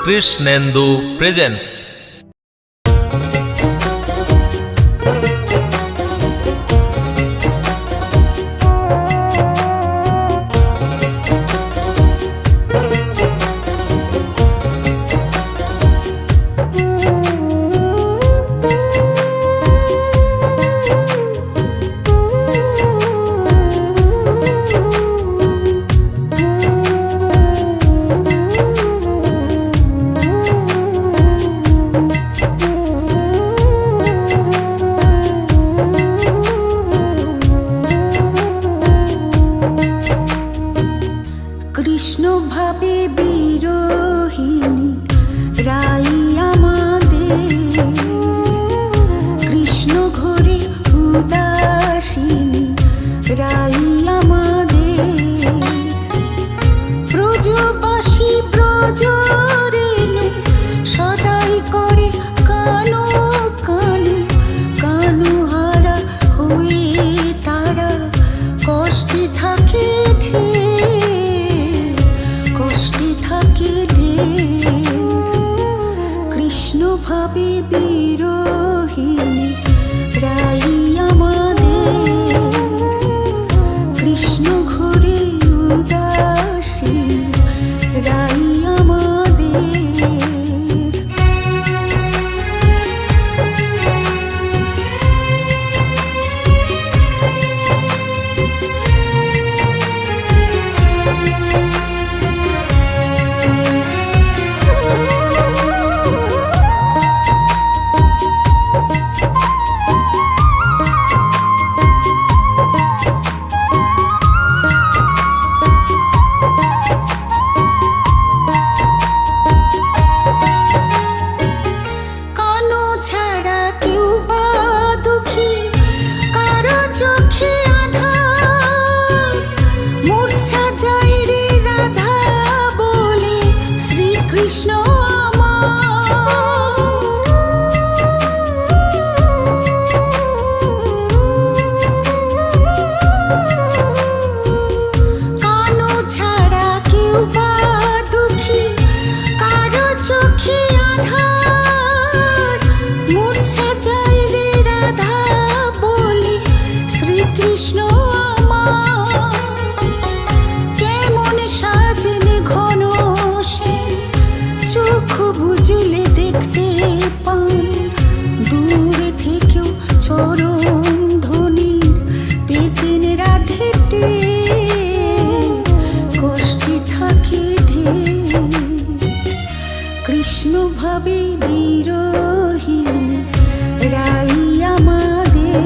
Krishnendu presents. Krishna ভাবে বিরোহিনী রাই আমাদের, কৃষ্ণ ঘরে উদাসিনী রাই আমাদের, ব্রজবাসী ব্রজ রেণু সদাই করে কানু কানু, কানু হারা হয়ে তারা কষ্টে থাকে কৃষ্ণ ভাবে বিরোহিনী রাই আমাদের, কৃষ্ণ ঘরে উদাসীন রাই আমাদের। কৃষ্ণ কানো ছাড়া কেউ বা দুঃখী, কারো চোখে আধার, মূর্ছা যায় রে রাধা বলে শ্রীকৃষ্ণ আমার। কেমন সাজেন ঘন চোখ বুঝলে দেখতে পান, দূরে থেকেও চরণ ধ্বনির পেতেন রাধেতে, কষ্টে থাকে কৃষ্ণ ভাবে বিরোহিনী রাই আমাদের,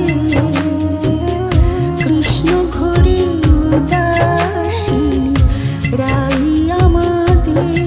কৃষ্ণ ঘরে উদাসীনী রাই আমাদের।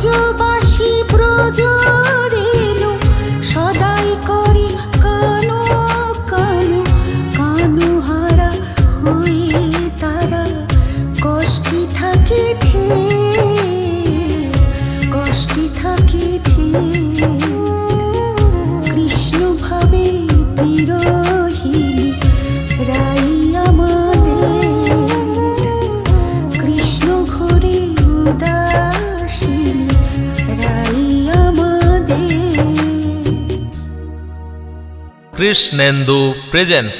ব্রজবাসী ব্রজ রেণু সদাই করি কানো কানো কানো হারা হয়ে তারা কষ্টে থাকে কষ্টে থাকে কৃষ্ণ ভাবে বিরহিণী রাই আমাদের কৃষ্ণ ঘরে উদাসিনী রাই আমাদের কৃষ্ণেন্দু প্রেজেন্স।